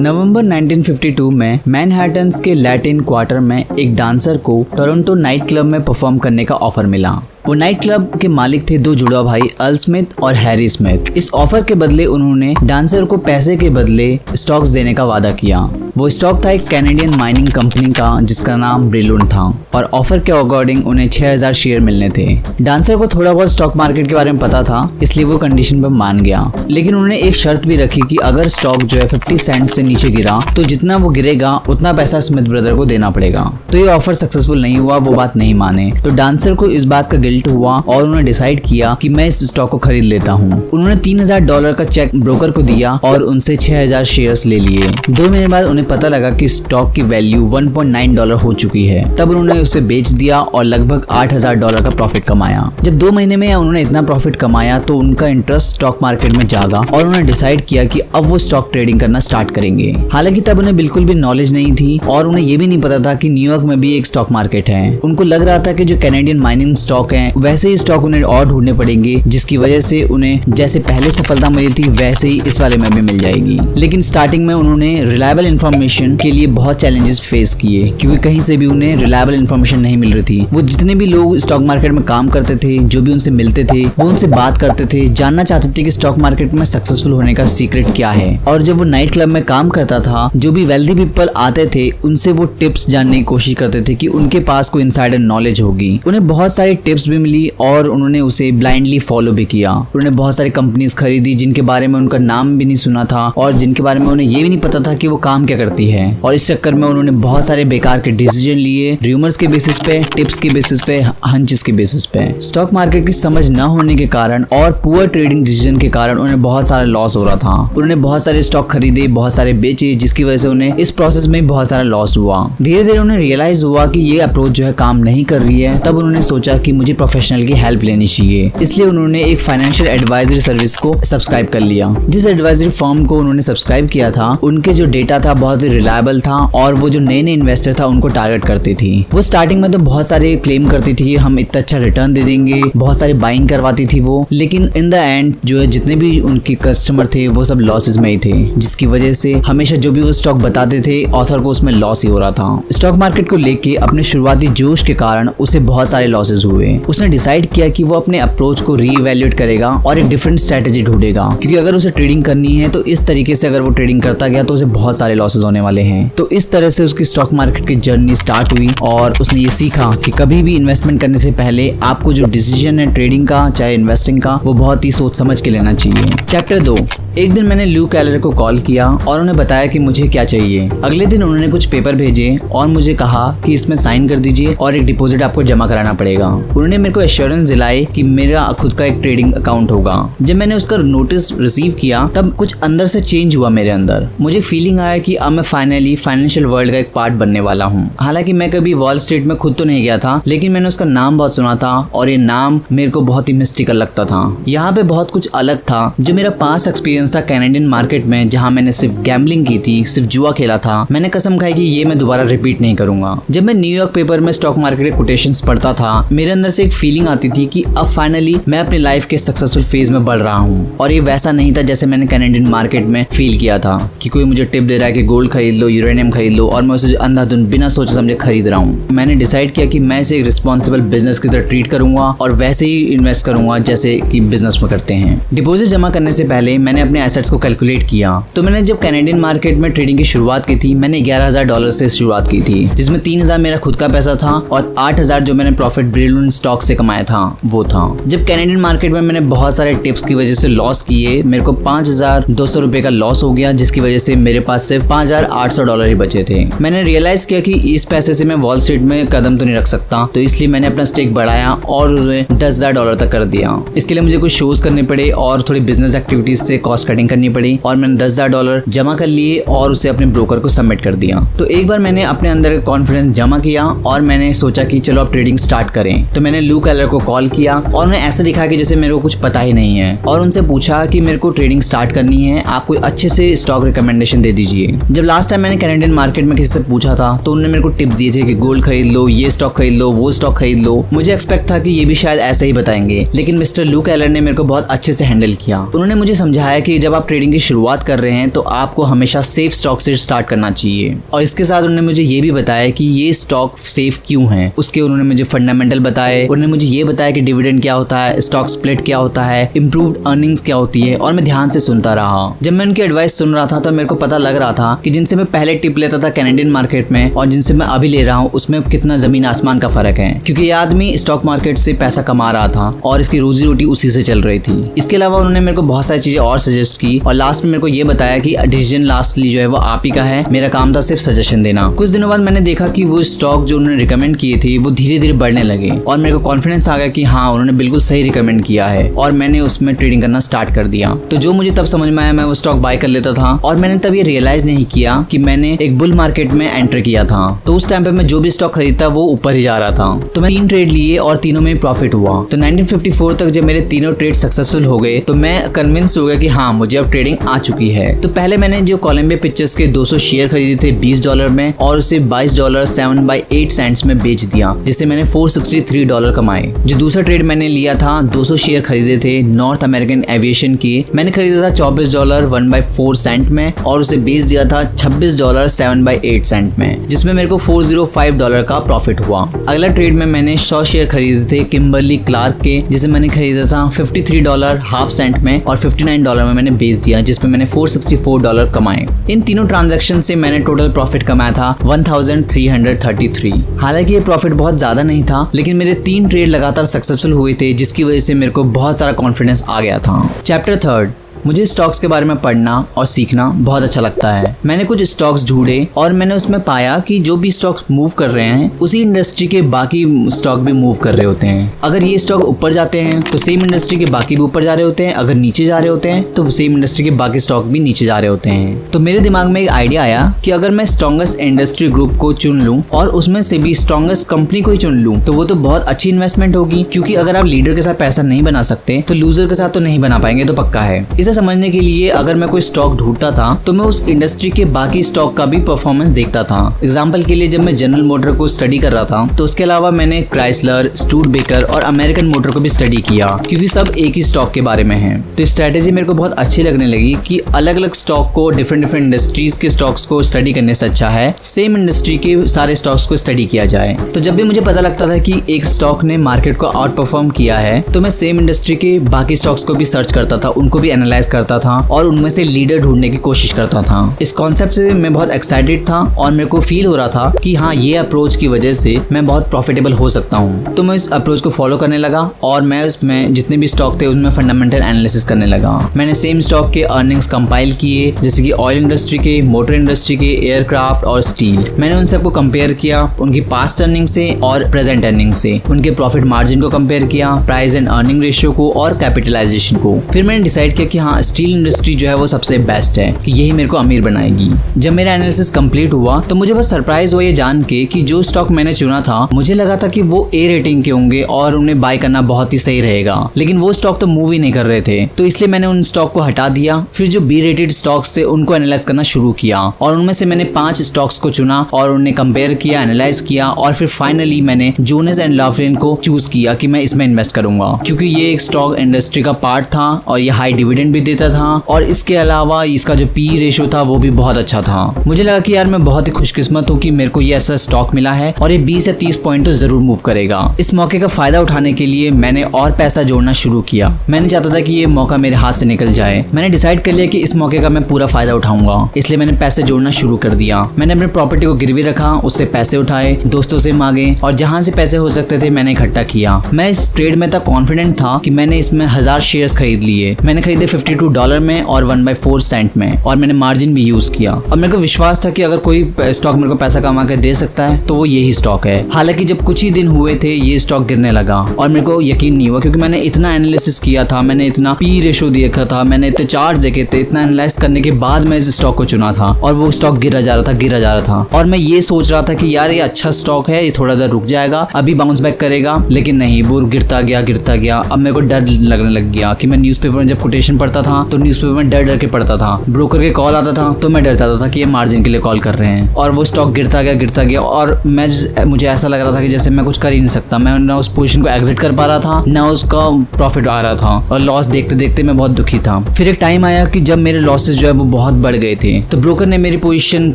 नवंबर 1952 में मैनहट्टन के Latin quarter में एक डांसर को टोरंटो नाइट क्लब में परफॉर्म करने का ऑफर मिला। वो नाइट क्लब के मालिक थे दो जुड़वा भाई अर्ल स्मिथ और हैरी स्मिथ। इस ऑफर के बदले उन्होंने डांसर को पैसे के बदले स्टॉक्स देने का वादा किया। वो स्टॉक था एक कैनेडियन माइनिंग कंपनी का जिसका नाम ब्रिलुन था और ऑफर के अकॉर्डिंग उन्हें 6000 शेयर मिलने थे। डांसर को थोड़ा बहुत स्टॉक मार्केट के बारे में पता था, इसलिए वो कंडीशन पर मान गया। लेकिन उन्होंने एक शर्त भी रखी कि अगर स्टॉक जो है 50 सेंट से नीचे गिरा तो जितना वो गिरेगा उतना पैसा स्मिथ ब्रदर को देना पड़ेगा। तो ये ऑफर सक्सेसफुल नहीं हुआ, वो बात नहीं माने। तो डांसर को इस बात का गिल्ट हुआ और उन्होंने डिसाइड किया कि मैं इस स्टॉक को खरीद लेता हूँ। उन्होंने $3000 का चेक ब्रोकर को दिया और उनसे 6000 शेयर्स ले लिए। 2 महीने बाद उन्हें पता लगा कि स्टॉक की वैल्यू $1.9 हो चुकी है। तब उन्होंने उसे बेच दिया और लगभग $8000 का प्रॉफिट कमाया। जब 2 महीने में उन्होंने इतना प्रॉफिट कमाया तो उनका इंटरेस्ट स्टॉक मार्केट में जागा और उन्होंने डिसाइड किया कि अब वो स्टॉक ट्रेडिंग करना स्टार्ट करेंगे। हालांकि तब उन्हें बिल्कुल भी नॉलेज नहीं थी और उन्हें ये भी नहीं पता था कि न्यूयॉर्क में भी एक स्टॉक मार्केट है। उनको लग रहा था कि जो कैनेडियन माइनिंग स्टॉक है वैसे ही स्टॉक उन्हें और ढूंढने पड़ेंगे, जिसकी वजह से उन्हें जैसे पहले सफलता मिली थी वैसे ही इस वाले में भी मिल जाएगी। लेकिन स्टार्टिंग में उन्होंने रिलायबल इंफॉर्मेशन के लिए बहुत चैलेंजेस फेस किए क्योंकि कहीं से भी उन्हें रिलायबल इंफॉर्मेशन नहीं मिल रही थी। वो जितने भी लोग स्टॉक मार्केट में काम करते थे, जो भी उनसे मिलते थे, वो उनसे बात करते थे, जानना चाहते थे कि स्टॉक मार्केट में सक्सेसफुल होने का सीक्रेट क्या है। और जब वो नाइट क्लब में काम करता था, जो भी वेल्दी पीपल आते थे उनसे वो टिप्स जानने की कोशिश करते थे कि उनके पास कोई इनसाइडर नॉलेज होगी। उन्हें बहुत सारी टिप्स भी मिली और उन्होंने उसे ब्लाइंडली फॉलो भी किया। उन्होंने बहुत सारी कंपनीज खरीदी जिनके बारे में उनका नाम भी नहीं सुना था और जिनके बारे में उन्हें ये भी नहीं पता था कि वो काम क्या करती है। और इस चक्कर में उन्होंने बहुत सारे बेकार के डिसीजन लिए, रूमर्स के बेसिस पे, टिप्स के बेसिस पे, हंचेस के बेसिस पे। स्टॉक मार्केट की समझ न होने के कारण और पुअर ट्रेडिंग डिसीजन के कारण उन्हें बहुत सारा लॉस हो रहा था। उन्होंने बहुत सारे स्टॉक खरीदे, बहुत सारे बेचे, जिसकी वजह से उन्हें इस प्रोसेस में बहुत सारा लॉस हुआ। धीरे धीरे उन्हें रियलाइज हुआ कि ये अप्रोच जो है काम नहीं कर रही है। तब उन्होंने सोचा कि मुझे प्रोफेशनल की हेल्प लेनी चाहिए, इसलिए उन्होंने एक फाइनेंशियल एडवाइजरी सर्विस को सब्सक्राइब कर लिया। जिस एडवाइजरी फर्म को उन्होंने सब्सक्राइब किया था उनके जो डेटा था बहुत ही रिलायबल था और वो जो नए नए इन्वेस्टर था उनको टारगेट करती थी। वो स्टार्टिंग में तो बहुत सारे क्लेम करती थी कि हम इतना अच्छा रिटर्न दे देंगे, बहुत सारी बाइंग करवाती थी वो, लेकिन इन द एंड जो है जितने भी उनके कस्टमर थे वो सब लॉसेस में ही थे, जिसकी वजह से हमेशा जो भी वो स्टॉक बताते थे ऑथर को उसमें लॉस ही हो रहा था। स्टॉक मार्केट को लेके अपने शुरुआती जोश के कारण उसे बहुत सारे लॉसेस हुए। उसने डिसाइड किया कि वो अपने अप्रोच को रीइवैल्यूएट करेगा और एक डिफरेंट स्ट्रेटेजी ढूंढेगा, क्योंकि अगर उसे ट्रेडिंग करनी है तो इस तरीके से अगर वो ट्रेडिंग करता गया तो उसे बहुत सारे लॉसेस होने वाले हैं। तो इस तरह से उसकी स्टॉक मार्केट की जर्नी स्टार्ट हुई और उसने ये सीखा कि कभी भी इन्वेस्टमेंट करने से पहले आपको जो डिसीजन है ट्रेडिंग का चाहे इन्वेस्टिंग का वो बहुत ही सोच समझ के लेना चाहिए। चैप्टर 2। एक दिन मैंने ल्यू कैलर को कॉल किया और उन्हें बताया कि मुझे क्या चाहिए। अगले दिन उन्होंने कुछ पेपर भेजे और मुझे कहा कि इसमें साइन कर दीजिए और एक डिपॉजिट आपको जमा कराना पड़ेगा। उन्होंने मेरे को एश्योरेंस दिलाई कि मेरा खुद का एक ट्रेडिंग अकाउंट होगा। जब मैंने उसका नोटिस रिसीव किया तब कुछ अंदर से चेंज हुआ मेरे अंदर। मुझे फीलिंग आया कि अब मैं फाइनली फाइनेंशियल वर्ल्ड का एक पार्ट बनने वाला हूँ। हालांकि मैं कभी वॉल स्ट्रीट में खुद तो नहीं गया था, लेकिन मैंने उसका नाम बहुत सुना था और ये नाम मेरे को बहुत ही मिस्टिकल लगता था। यहाँ पे बहुत कुछ अलग था। जो मेरा पास्ट एक्सपीरियंस था कैनेडियन मार्केट में, जहाँ मैंने सिर्फ गैम्बलिंग की थी, सिर्फ जुआ खेला था, मैंने कसम खाई कि ये मैं दोबारा रिपीट नहीं करूंगा। जब मैं न्यूयॉर्क पेपर में स्टॉक मार्केट के कोटेशंस पढ़ता था मेरे अंदर से एक फीलिंग आती थी कि अब फाइनली मैं अपनी लाइफ के सक्सेसफुल फेज में बढ़ रहा हूँ। और ये वैसा नहीं था जैसे मैंने कैनेडियन मार्केट में फील किया था कि कोई मुझे टिप दे रहा है कि गोल्ड खरीद लो, यूरेनियम खरीद लो और मैं उसे अंधाधुंध बिना सोचे समझे खरीद रहा हूँ। मैंने डिसाइड किया कि मैं इसे एक रिस्पॉन्सिबल बिजनेस की तरह ट्रीट करूंगा और वैसे ही इन्वेस्ट करूंगा जैसे कि बिजनेस में करते हैं। डिपॉजिट जमा करने से पहले मैंने अपने एसेट्स को कैलकुलेट किया। तो मैंने जब कैनेडियन मार्केट में ट्रेडिंग की शुरुआत की थी मैंने $11,000 से शुरुआत की थी, जिसमें 3,000 मेरा खुद का पैसा था और 8,000 जो मैंने प्रॉफिट ब्रिलुन स्टॉक से कमाया था वो था। जब कैनेडियन मार्केट में मैंने बहुत सारे टिप्स की वजह से लॉस किए, मेरे को $5,200 का लॉस हो गया, जिसकी वजह से मेरे पास सिर्फ $5,800 ही बचे थे। मैंने रियलाइज किया कि इस पैसे से मैं वॉल स्ट्रीट में कदम तो नहीं रख सकता, तो इसलिए मैंने अपना स्टेक बढ़ाया और उसे $10,000 तक कर दिया। इसके लिए मुझे कुछ शोज करने पड़े और थोड़ी बिजनेस एक्टिविटीज से कॉस्ट कटिंग करनी पड़ी और मैंने $10,000 जमा कर लिए और उसे अपने ब्रोकर को सबमिट कर दिया। तो एक बार मैंने अपने अंदर कॉन्फिडेंस जमा किया और मैंने सोचा कि चलो अब ट्रेडिंग स्टार्ट करें। तो मैंने ल्यू कैलर को कॉल किया और उन्हें ऐसा दिखा कि जैसे मेरे को कुछ पता ही नहीं है और उनसे पूछा कि मेरे को ट्रेडिंग स्टार्ट करनी है, आप कोई अच्छे से स्टॉक रिकमेंडेशन दे दीजिए। जब लास्ट टाइम मैंने कैनेडियन मार्केट में किसी से पूछा था तो उन्होंने मेरे को टिप दिए थे कि गोल्ड खरीद लो, ये स्टॉक खरीद लो, वो स्टॉक खरीद लो। मुझे एक्सपेक्ट था कि ये भी शायद ऐसा ही बताएंगे, लेकिन मिस्टर ल्यू कैलर ने मेरे को बहुत अच्छे से हैंडल किया। उन्होंने मुझे समझाया कि जब आप ट्रेडिंग की शुरुआत कर रहे हैं तो आपको हमेशा सेफ स्टॉक से स्टार्ट करना चाहिए। और इसके साथ उन्होंने मुझे ये भी बताया कि ये स्टॉक सेफ क्यों है, उसके उन्होंने मुझे फंडामेंटल बताए। उन्होंने मुझे ये बताया कि डिविडेंड क्या होता है, स्टॉक स्प्लिट क्या होता है, इंप्रूव्ड अर्निंग्स क्या होती है, और मैं ध्यान से सुनता रहा। जब मैं उनकी एडवाइस सुन रहा था तो मेरे को पता लग रहा था कि जिनसे मैं पहले टिप लेता था कैनेडियन मार्केट में और जिनसे मैं अभी ले रहा हूँ उसमें कितना जमीन आसमान का फर्क है, क्योंकि ये आदमी स्टॉक मार्केट से पैसा कमा रहा था और इसकी रोजी रोटी उसी से चल रही थी। इसके अलावा उन्होंने मेरे को बहुत सारी चीजें और सजेस्ट की और लास्ट में मेरे को ये बताया कि डिसीजन लास्टली जो है वो आप ही का है, मेरा काम था सिर्फ सजेशन देना। कुछ दिनों बाद मैंने देखा कि वो स्टॉक जो उन्होंने रिकमेंड किए थे वो धीरे धीरे बढ़ने लगे और मेरे को कॉन्फिडेंस आ गया कि हाँ उन्होंने बिल्कुल सही रिकमेंड किया है, और मैंने उसमें ट्रेडिंग करना स्टार्ट कर दिया। तो जो मुझे तब समझ में आया मैं वो स्टॉक बाय कर लेता था और मैंने तब ये रियलाइज नहीं किया कि मैंने एक बुल मार्केट में एंटर किया था। तो उस टाइम पे मैं जो भी स्टॉक खरीदता वो ऊपर ही जा रहा था। तो मैं 3 ट्रेड लिए और तीनों में प्रॉफिट हुआ। तो 1954 तक जब मेरे तीनों ट्रेड सक्सेसफुल हो गए तो मैं कन्विंस हो गया कि हाँ मुझे अब ट्रेडिंग आ चुकी है। तो पहले मैंने जो कोलंबिया पिक्चर्स के 200 शेयर खरीदे थे $20 में और उसे $22.7 में बेच दिया, जिससे मैंने $463 कमाए। जो दूसरा ट्रेड मैंने लिया था 200 शेयर खरीदे थे नॉर्थ अमेरिकन एविएशन के, मैंने खरीदा था $24 1/4 में और उसे बेच दिया था $26 7/8 में, जिसमें मेरे को $405 का प्रॉफिट हुआ। अगला ट्रेड में मैंने 100 शेयर खरीदे थे किम्बरली क्लार्क के, जिसे मैंने खरीदा था $53 हाफ सेंट में और $59 में मैंने बेच दिया, जिसमें मैंने $464 कमाए। इन तीनों ट्रांजैक्शन से मैंने टोटल प्रॉफिट कमाया था 1333। हालांकि ये प्रॉफिट बहुत ज्यादा नहीं था, लेकिन मेरे 3 ट्रेड लगातार सक्सेसफुल हुए थे, जिसकी वजह से मेरे को बहुत सारा कॉन्फिडेंस आ गया था। चैप्टर 3, मुझे स्टॉक्स के बारे में पढ़ना और सीखना बहुत अच्छा लगता है। मैंने कुछ स्टॉक्स ढूंढे और मैंने उसमें पाया कि जो भी स्टॉक्स मूव कर रहे हैं उसी इंडस्ट्री के बाकी स्टॉक भी मूव कर रहे होते हैं। अगर ये स्टॉक ऊपर जाते हैं तो सेम इंडस्ट्री के बाकी भी ऊपर जा रहे होते हैं, अगर नीचे जा रहे होते हैं तो सेम इंडस्ट्री के बाकी स्टॉक भी नीचे जा रहे होते हैं। तो मेरे दिमाग में एक आइडिया आया कि अगर मैं स्ट्रॉन्गेस्ट इंडस्ट्री ग्रुप को चुन लूं और उसमें से भी स्ट्रॉन्गेस्ट कंपनी को ही चुन लूं तो वो तो बहुत अच्छी इन्वेस्टमेंट होगी, क्योंकि अगर आप लीडर के साथ पैसा नहीं बना सकते तो लूजर के साथ तो नहीं बना पाएंगे, तो पक्का है। इसे समझने के लिए अगर मैं कोई स्टॉक ढूंढता था तो मैं उस इंडस्ट्री के बाकी स्टॉक का भी परफॉर्मेंस देखता था। एग्जांपल के लिए जब मैं जनरल मोटर को स्टडी कर रहा था तो उसके अलावा मैंने क्राइसलर, स्टूडबेकर और अमेरिकन मोटर को भी स्टडी किया, क्योंकि सब एक ही स्टॉक के बारे में है। तो स्ट्रेटेजी मेरे को बहुत अच्छी लगने लगी कि अलग अलग स्टॉक को, डिफरेंट इंडस्ट्रीज के स्टॉक्स को स्टडी करने से अच्छा है सेम इंडस्ट्री के सारे स्टॉक्स को स्टडी किया जाए। तो जब भी मुझे पता लगता था कि एक स्टॉक ने मार्केट को आउट परफॉर्म किया है तो मैं सेम इंडस्ट्री के बाकी स्टॉक्स को भी सर्च करता था, उनको भी एनालाइज करता था और उनमें से लीडर ढूंढने की कोशिश करता था। इस कॉन्सेप्ट से मैं बहुत एक्साइटेड था और मेरे को फील हो रहा था कि हाँ ये अप्रोच की वजह से मैं बहुत प्रॉफिटेबल हो सकता हूँ। तो मैं इस अप्रोच को फॉलो करने लगा और मैं उसमें जितने भी स्टॉक थे उनमें फंडामेंटल एनालिसिस करने लगा। मैंने सेम स्टॉक के अर्निंग्स कंपाइल किए, जैसे कि ऑयल इंडस्ट्री के, मोटर इंडस्ट्री के, एयरक्राफ्ट और स्टील। मैंने उन सबको कंपेयर किया उनकी पास्ट अर्निंग से और प्रेजेंट अर्निंग से, उनके प्रॉफिट मार्जिन को कंपेयर किया, प्राइस एंड अर्निंग रेशियो को और कैपिटलाइजेशन को। फिर मैंने डिसाइड किया कि हाँ स्टील इंडस्ट्री जो है वो सबसे बेस्ट है, कि यही मेरे को अमीर बनाएगी। जब मेरा एनालिसिस कंप्लीट हुआ तो मुझे बस सरप्राइज हुआ ये जान के कि जो स्टॉक मैंने चुना था मुझे लगा था कि वो ए रेटिंग के होंगे और उन्हें बाय करना बहुत ही सही रहेगा, लेकिन वो स्टॉक तो मूव ही नहीं कर रहे थे। तो इसलिए मैंने उन स्टॉक को हटा दिया। फिर जो बी रेटेड स्टॉक्स थे उनको एनालाइज करना शुरू किया और उनमें से मैंने 5 स्टॉक्स को चुना और उन्हें कंपेयर किया, एनालाइज किया और फिर फाइनली मैंने जोनेस एंड लाफ्लिन को चूज किया कि मैं इसमें इन्वेस्ट करूंगा, क्योंकि ये एक स्टॉक इंडस्ट्री का पार्ट था और ये हाई डिविडेंड भी देता था और इसके अलावा इसका जो पी रेशियो था वो भी बहुत अच्छा था। मुझे लगा कि यार मैं बहुत ही खुशकिस्मत हूँ कि मेरे को ये ऐसा स्टॉक मिला है और ये 20 से 30 पॉइंट तो जरूर मूव करेगा। इस मौके का फायदा उठाने के लिए मैंने और पैसा जोड़ना शुरू किया। मैं नहीं चाहता था कि ये मौका मेरे हाथ से निकल जाए। मैंने डिसाइड कर लिया कि इस मौके का मैं पूरा फायदा उठाऊंगा, इसलिए मैंने पैसे जोड़ना शुरू कर दिया। मैंने अपने प्रॉपर्टी को गिरवी रखा, उससे पैसे उठाए, दोस्तों से मांगे और जहां से पैसे हो सकते थे मैंने इकट्ठा किया। मैं इस ट्रेड में तक कॉन्फिडेंट था कि मैंने इसमें 1000 शेयर्स खरीद लिए। मैंने खरीदे $52 में और 1/4 में और मैंने मार्जिन भी यूज किया और मेरे को विश्वास था कि अगर कोई स्टॉक मेरे को पैसा कमा के दे सकता है तो वो यही स्टॉक है। हालांकि जब कुछ ही दिन हुए थे ये स्टॉक गिरने लगा और मेरे को यकीन नहीं हुआ, क्योंकि मैंने इतना एनालिसिस किया था, मैंने इतना पी रेशियो देखा था, मैंने इतने चार्ट देखे थे, इतना एनालाइज करने के बाद मैं इस स्टॉक को चुना था और वो स्टॉक गिरा जा रहा था और मैं ये सोच रहा था कि यार ये अच्छा स्टॉक है, ये थोड़ा देर रुक जाएगा, अभी बाउंस बैक करेगा, लेकिन नहीं, वो गिरता गया। अब मेरे को डर लगने लग गया कि मैं न्यूज़पेपर में जब कोटेशन पढ़ता आता था तो न्यूज़पेपर में डर डर के पढ़ता था। ब्रोकर के कॉल आता था तो मैं डरता था कि ये मार्जिन के लिए कॉल कर रहे हैं, और वो स्टॉक गिरता गया और मुझे ऐसा लग रहा था कि जैसे मैं कुछ कर ही नहीं सकता। मैं ना उस पोजीशन को एग्जिट कर पा रहा था, ना उसका प्रॉफिट आ रहा था, और लॉस देखते देखते मैं बहुत दुखी था। फिर एक टाइम आया कि जब मेरे लॉसेस जो है वो बहुत बढ़ गए थे, तो ब्रोकर ने मेरी पोजीशन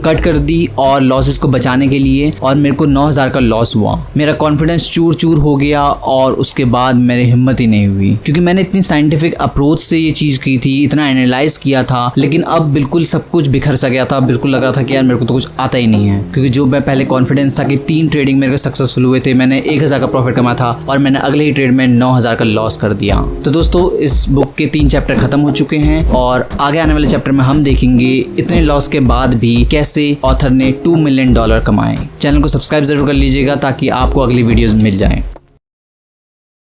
कट कर दी और लॉसेस को बचाने के लिए, और मेरे को 9,000 का लॉस हुआ। मेरा कॉन्फिडेंस चूर चूर हो गया और उसके बाद मेरी हिम्मत ही नहीं हुई, क्योंकि मैंने इतनी साइंटिफिक अप्रोच से ये चीज की थी, इतना एनालाइज किया था, लेकिन अब बिल्कुल सब कुछ बिखर सा गया था। बिल्कुल लग रहा था कि यार मेरे को तो कुछ आता ही नहीं है, क्योंकि जो मैं पहले कॉन्फिडेंस था कि 3 ट्रेडिंग मेरे को सक्सेसफुल हुए थे, मैंने 1,000 का प्रॉफिट कमाया था और मैंने अगले ही ट्रेड में 9,000 का लॉस कर दिया। तो दोस्तों, इस बुक के 3 चैप्टर खत्म हो चुके हैं और आगे आने वाले चैप्टर में हम देखेंगे इतने लॉस के बाद भी कैसे ऑथर ने $2 मिलियन कमाए। चैनल को सब्सक्राइब जरूर कर लीजिएगा ताकि आपको अगली वीडियोस मिल जाए।